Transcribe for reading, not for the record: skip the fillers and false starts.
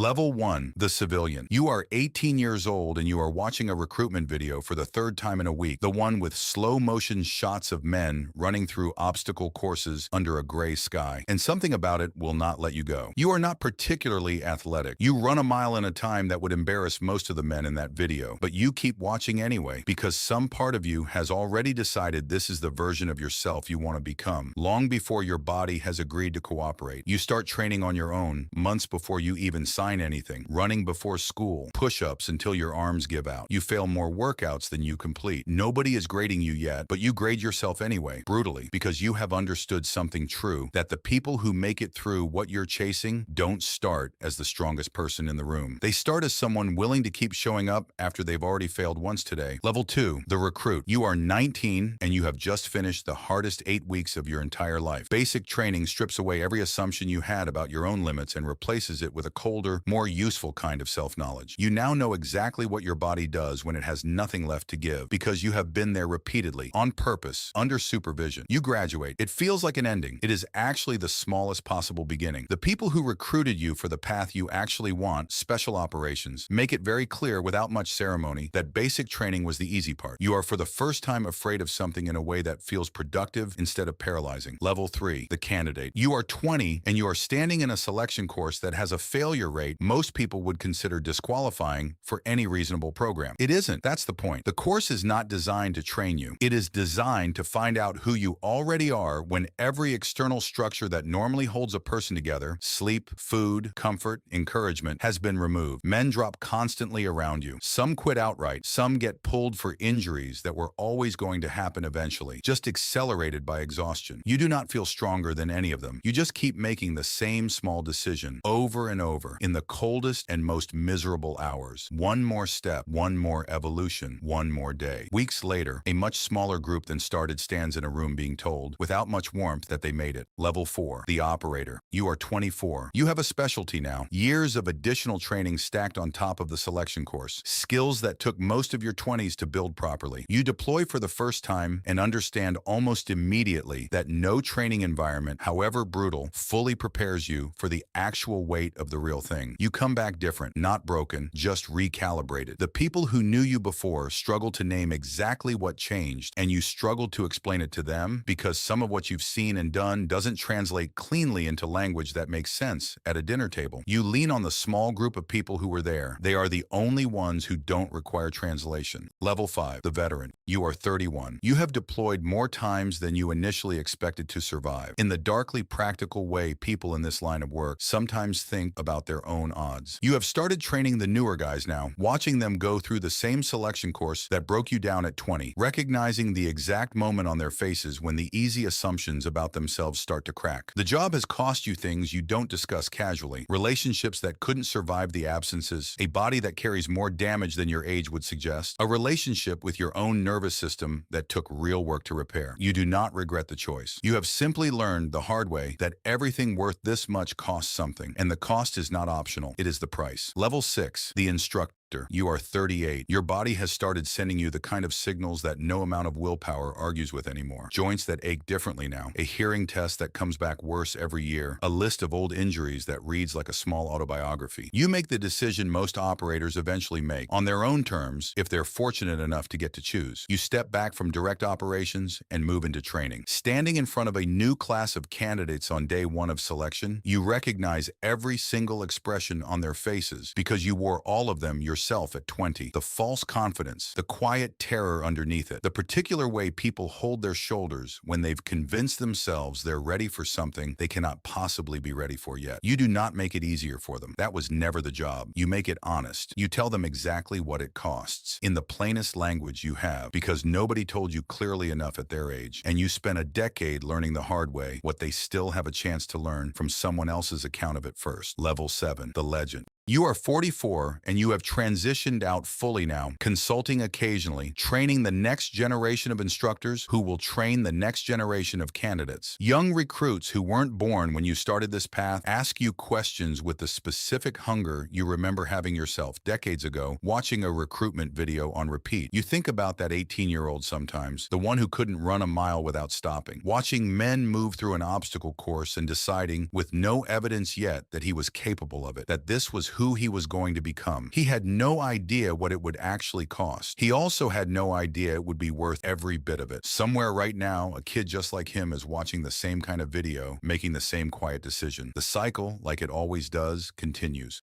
Level 1, the civilian. You are 18 years old and you are watching a recruitment video for the third time in a week, the one with slow motion shots of men running through obstacle courses under a gray sky. And something about it will not let you go. You are not particularly athletic. You run a mile in a time that would embarrass most of the men in that video, but you keep watching anyway because some part of you has already decided this is the version of yourself you want to become. Long before your body has agreed to cooperate, you start training on your own months before you even sign anything, running before school, push-ups until your arms give out. You fail more workouts than you complete. Nobody is grading you yet, but you grade yourself anyway, brutally, because you have understood something true, that the people who make it through what you're chasing don't start as the strongest person in the room. They start as someone willing to keep showing up after they've already failed once today. Level 2, the recruit. You are 19 and you have just finished the hardest 8 weeks of your entire life. Basic training strips away every assumption you had about your own limits and replaces it with a colder, more useful kind of self-knowledge. You now know exactly what your body does when it has nothing left to give because you have been there repeatedly, on purpose, under supervision. You graduate. It feels like an ending. It is actually the smallest possible beginning. The people who recruited you for the path you actually want, special operations, make it very clear without much ceremony that basic training was the easy part. You are for the first time afraid of something in a way that feels productive instead of paralyzing. Level 3, the candidate. You are 20 and you are standing in a selection course that has a failure rate most people would consider disqualifying for any reasonable program. It isn't. That's the point. The course is not designed to train you. It is designed to find out who you already are when every external structure that normally holds a person together, sleep, food, comfort, encouragement, has been removed. Men drop constantly around you. Some quit outright. Some get pulled for injuries that were always going to happen eventually, just accelerated by exhaustion. You do not feel stronger than any of them. You just keep making the same small decision over and over in the coldest and most miserable hours. One more step, one more evolution, one more day. Weeks later, a much smaller group than started stands in a room being told, without much warmth, that they made it. Level 4, the operator. You are 24. You have a specialty now. Years of additional training stacked on top of the selection course. Skills that took most of your 20s to build properly. You deploy for the first time and understand almost immediately that no training environment, however brutal, fully prepares you for the actual weight of the real thing. You come back different, not broken, just recalibrated. The people who knew you before struggle to name exactly what changed, and you struggle to explain it to them because some of what you've seen and done doesn't translate cleanly into language that makes sense at a dinner table. You lean on the small group of people who were there. They are the only ones who don't require translation. Level 5, the veteran. You are 31. You have deployed more times than you initially expected to survive. In the darkly practical way people in this line of work sometimes think about their own odds. You have started training the newer guys now, watching them go through the same selection course that broke you down at 20, recognizing the exact moment on their faces when the easy assumptions about themselves start to crack. The job has cost you things you don't discuss casually, relationships that couldn't survive the absences, a body that carries more damage than your age would suggest, a relationship with your own nervous system that took real work to repair. You do not regret the choice. You have simply learned the hard way that everything worth this much costs something, and the cost is not optional. It is the price. Level 6, the instructor. You are 38. Your body has started sending you the kind of signals that no amount of willpower argues with anymore. Joints that ache differently now. A hearing test that comes back worse every year. A list of old injuries that reads like a small autobiography. You make the decision most operators eventually make, on their own terms, if they're fortunate enough to get to choose. You step back from direct operations and move into training. Standing in front of a new class of candidates on day 1 of selection, you recognize every single expression on their faces because you wore all of them yourself at 20. The false confidence, the quiet terror underneath it, the particular way people hold their shoulders when they've convinced themselves they're ready for something they cannot possibly be ready for yet. You do not make it easier for them. That was never the job. You make it honest. You tell them exactly what it costs, in the plainest language you have, because nobody told you clearly enough at their age, and you spent a decade learning the hard way what they still have a chance to learn from someone else's account of it first. Level 7, the legend. You are 44 and you have transitioned out fully now, consulting occasionally, training the next generation of instructors who will train the next generation of candidates. Young recruits who weren't born when you started this path ask you questions with the specific hunger you remember having yourself decades ago, watching a recruitment video on repeat. You think about that 18-year-old sometimes, the one who couldn't run a mile without stopping, watching men move through an obstacle course and deciding, with no evidence yet that he was capable of it, that this was who he was going to become. He had no idea what it would actually cost. He also had no idea it would be worth every bit of it. Somewhere right now, a kid just like him is watching the same kind of video, making the same quiet decision. The cycle, like it always does, continues.